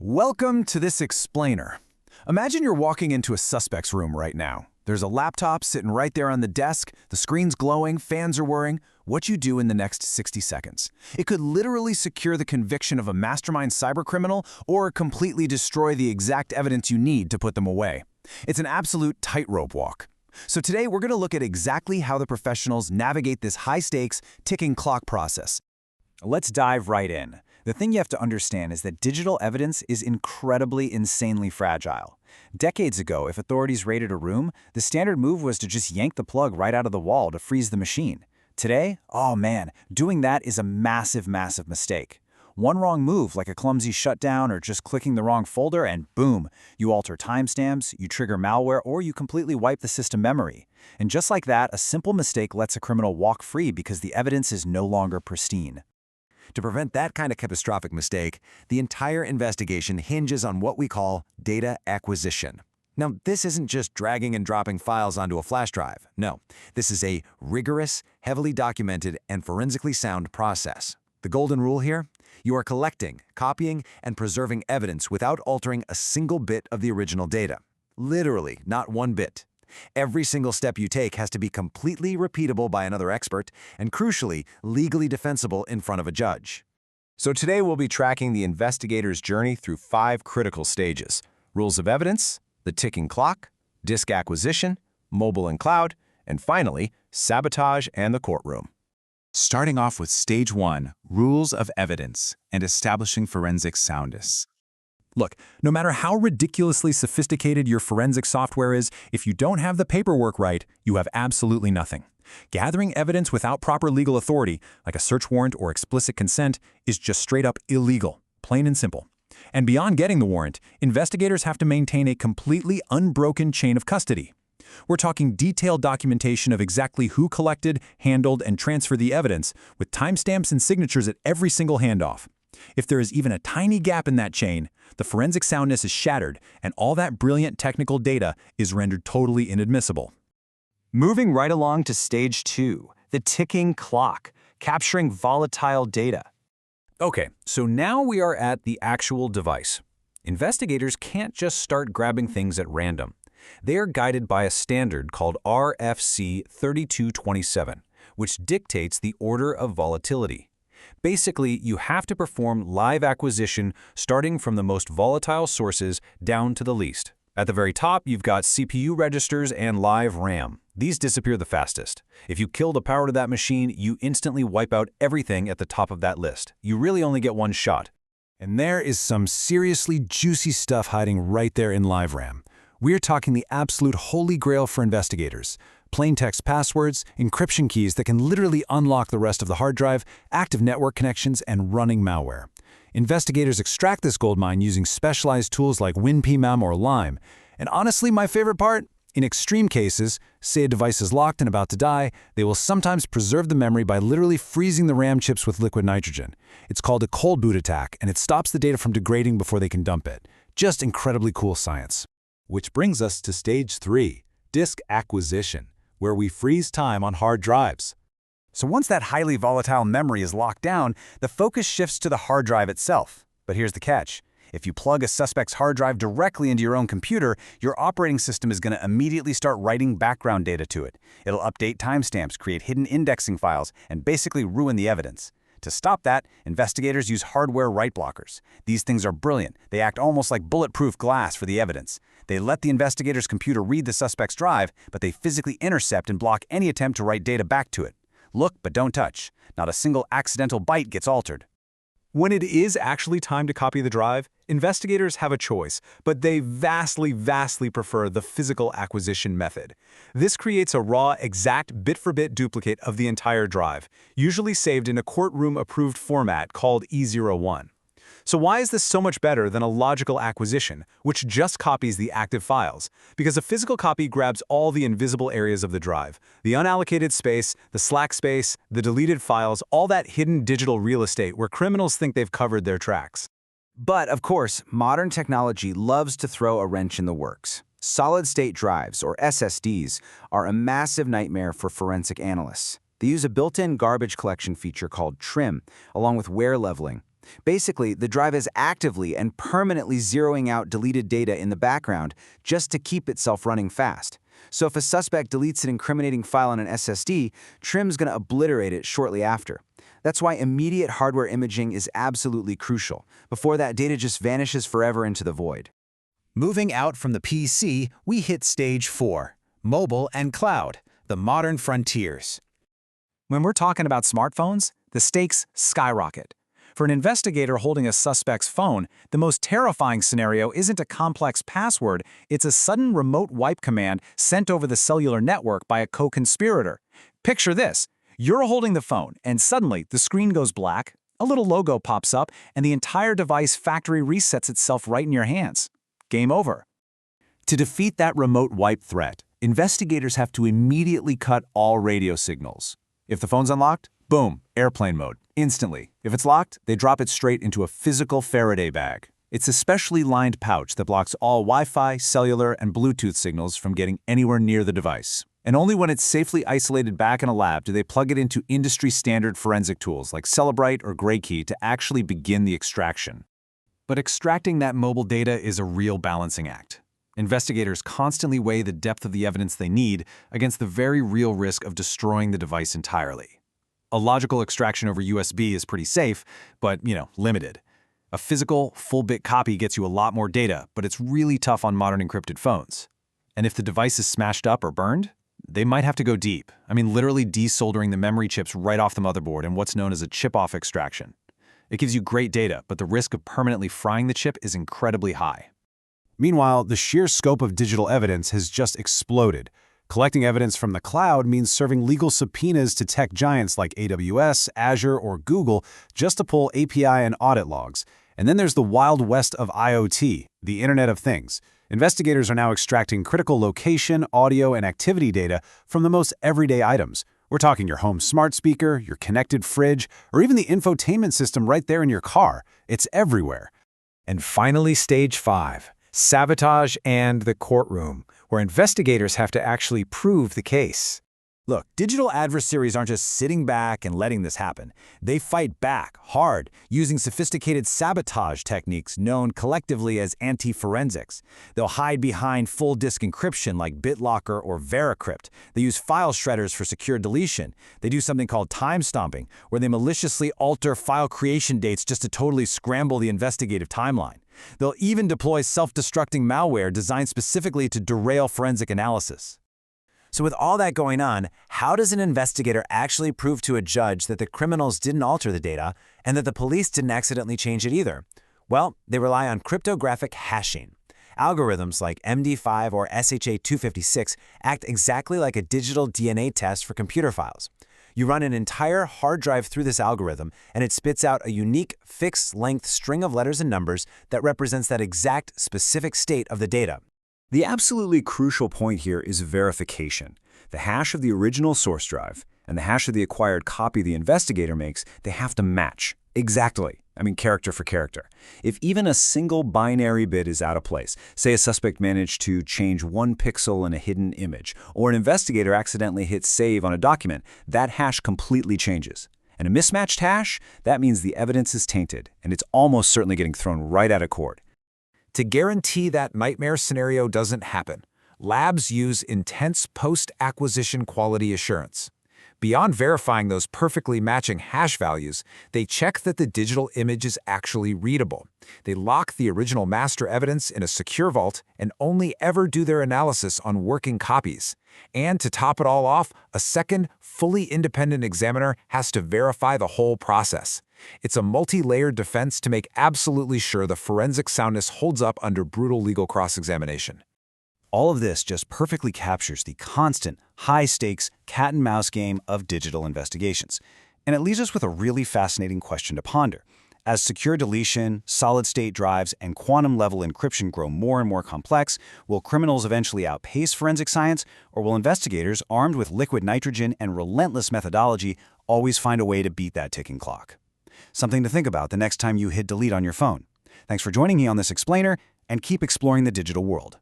Welcome to this explainer. Imagine you're walking into a suspect's room right now. There's a laptop sitting right there on the desk, the screen's glowing, fans are whirring. What you do in the next 60 seconds. It could literally secure the conviction of a mastermind cybercriminal or completely destroy the exact evidence you need to put them away. It's an absolute tightrope walk. So today we're going to look at exactly how the professionals navigate this high-stakes, ticking clock process. Let's dive right in. The thing you have to understand is that digital evidence is incredibly, insanely fragile. Decades ago, if authorities raided a room, the standard move was to just yank the plug right out of the wall to freeze the machine. Today, oh man, doing that is a massive, massive mistake. One wrong move, like a clumsy shutdown or just clicking the wrong folder, and boom, you alter timestamps, you trigger malware, or you completely wipe the system memory. And just like that, a simple mistake lets a criminal walk free because the evidence is no longer pristine. To prevent that kind of catastrophic mistake, the entire investigation hinges on what we call data acquisition. Now, this isn't just dragging and dropping files onto a flash drive. No, this is a rigorous, heavily documented, and forensically sound process. The golden rule here? You are collecting, copying, and preserving evidence without altering a single bit of the original data. Literally, not one bit. Every single step you take has to be completely repeatable by another expert and, crucially, legally defensible in front of a judge. So today we'll be tracking the investigator's journey through 5 critical stages: rules of evidence, the ticking clock, disk acquisition, mobile and cloud, and finally, sabotage and the courtroom. Starting off with Stage 1, rules of evidence, and establishing forensic soundness. Look, no matter how ridiculously sophisticated your forensic software is, if you don't have the paperwork right, you have absolutely nothing. Gathering evidence without proper legal authority, like a search warrant or explicit consent, is just straight up illegal, plain and simple. And beyond getting the warrant, investigators have to maintain a completely unbroken chain of custody. We're talking detailed documentation of exactly who collected, handled, and transferred the evidence, with timestamps and signatures at every single handoff. If there is even a tiny gap in that chain, the forensic soundness is shattered, and all that brilliant technical data is rendered totally inadmissible. Moving right along to Stage 2, the ticking clock, capturing volatile data. Okay, so now we are at the actual device. Investigators can't just start grabbing things at random. They are guided by a standard called RFC 3227, which dictates the order of volatility. Basically, you have to perform live acquisition starting from the most volatile sources down to the least. At the very top, you've got CPU registers and live RAM. These disappear the fastest. If you kill the power to that machine, you instantly wipe out everything at the top of that list. You really only get one shot. And there is some seriously juicy stuff hiding right there in live RAM. We're talking the absolute holy grail for investigators. Plain text passwords, encryption keys that can literally unlock the rest of the hard drive, active network connections, and running malware. Investigators extract this goldmine using specialized tools like WinPMM or Lime. And honestly, my favorite part? In extreme cases, say a device is locked and about to die, they will sometimes preserve the memory by literally freezing the RAM chips with liquid nitrogen. It's called a cold boot attack, and it stops the data from degrading before they can dump it. Just incredibly cool science. Which brings us to Stage 3, disk acquisition, where we freeze time on hard drives. So once that highly volatile memory is locked down, the focus shifts to the hard drive itself. But here's the catch. If you plug a suspect's hard drive directly into your own computer, your operating system is going to immediately start writing background data to it. It'll update timestamps, create hidden indexing files, and basically ruin the evidence. To stop that, investigators use hardware write blockers. These things are brilliant. They act almost like bulletproof glass for the evidence. They let the investigator's computer read the suspect's drive, but they physically intercept and block any attempt to write data back to it. Look, but don't touch. Not a single accidental byte gets altered. When it is actually time to copy the drive, investigators have a choice, but they vastly prefer the physical acquisition method. This creates a raw, exact bit-for-bit duplicate of the entire drive, usually saved in a courtroom-approved format called E01. So why is this so much better than a logical acquisition, which just copies the active files? Because a physical copy grabs all the invisible areas of the drive, the unallocated space, the slack space, the deleted files, all that hidden digital real estate where criminals think they've covered their tracks. But, of course, modern technology loves to throw a wrench in the works. Solid-state drives, or SSDs, are a massive nightmare for forensic analysts. They use a built-in garbage collection feature called TRIM, along with wear leveling. Basically, the drive is actively and permanently zeroing out deleted data in the background just to keep itself running fast. So if a suspect deletes an incriminating file on an SSD, Trim's going to obliterate it shortly after. That's why immediate hardware imaging is absolutely crucial. Before that, data just vanishes forever into the void. Moving out from the PC, we hit stage 4, mobile and cloud, the modern frontiers. When we're talking about smartphones, the stakes skyrocket. For an investigator holding a suspect's phone, the most terrifying scenario isn't a complex password, it's a sudden remote wipe command sent over the cellular network by a co-conspirator. Picture this. You're holding the phone, and suddenly the screen goes black, a little logo pops up, and the entire device factory resets itself right in your hands. Game over. To defeat that remote wipe threat, investigators have to immediately cut all radio signals. If the phone's unlocked, boom, airplane mode, instantly. If it's locked, they drop it straight into a physical Faraday bag. It's a specially lined pouch that blocks all Wi-Fi, cellular, and Bluetooth signals from getting anywhere near the device. And only when it's safely isolated back in a lab do they plug it into industry-standard forensic tools like Cellebrite or Graykey to actually begin the extraction. But extracting that mobile data is a real balancing act. Investigators constantly weigh the depth of the evidence they need against the very real risk of destroying the device entirely. A logical extraction over USB is pretty safe, but, limited. A physical, full-bit copy gets you a lot more data, but it's really tough on modern encrypted phones. And if the device is smashed up or burned, they might have to go deep. Literally desoldering the memory chips right off the motherboard in what's known as a chip-off extraction. It gives you great data, but the risk of permanently frying the chip is incredibly high. Meanwhile, the sheer scope of digital evidence has just exploded. Collecting evidence from the cloud means serving legal subpoenas to tech giants like AWS, Azure, or Google just to pull API and audit logs. And then there's the wild west of IoT, the Internet of Things. Investigators are now extracting critical location, audio, and activity data from the most everyday items. We're talking your home smart speaker, your connected fridge, or even the infotainment system right there in your car. It's everywhere. And finally, stage 5, sabotage and the courtroom, where investigators have to actually prove the case. Look, digital adversaries aren't just sitting back and letting this happen. They fight back hard, using sophisticated sabotage techniques known collectively as anti-forensics. They'll hide behind full-disk encryption like BitLocker or Veracrypt. They use file shredders for secure deletion. They do something called time stomping, where they maliciously alter file creation dates just to totally scramble the investigative timeline. They'll even deploy self-destructing malware designed specifically to derail forensic analysis. So with all that going on, how does an investigator actually prove to a judge that the criminals didn't alter the data and that the police didn't accidentally change it either? Well, they rely on cryptographic hashing. Algorithms like MD5 or SHA-256 act exactly like a digital DNA test for computer files. You run an entire hard drive through this algorithm, and it spits out a unique fixed-length string of letters and numbers that represents that exact specific state of the data. The absolutely crucial point here is verification. The hash of the original source drive and the hash of the acquired copy the investigator makes, they have to match. Exactly. Character for character. If even a single binary bit is out of place, say a suspect managed to change 1 pixel in a hidden image, or an investigator accidentally hit save on a document, that hash completely changes. And a mismatched hash, that means the evidence is tainted, and it's almost certainly getting thrown right out of court. To guarantee that nightmare scenario doesn't happen, labs use intense post-acquisition quality assurance. Beyond verifying those perfectly matching hash values, they check that the digital image is actually readable. They lock the original master evidence in a secure vault and only ever do their analysis on working copies. And to top it all off, a second, fully independent examiner has to verify the whole process. It's a multi-layered defense to make absolutely sure the forensic soundness holds up under brutal legal cross-examination. All of this just perfectly captures the constant, high-stakes, cat-and-mouse game of digital investigations. And it leaves us with a really fascinating question to ponder. As secure deletion, solid-state drives, and quantum-level encryption grow more and more complex, will criminals eventually outpace forensic science, or will investigators, armed with liquid nitrogen and relentless methodology, always find a way to beat that ticking clock? Something to think about the next time you hit delete on your phone. Thanks for joining me on this explainer, and keep exploring the digital world.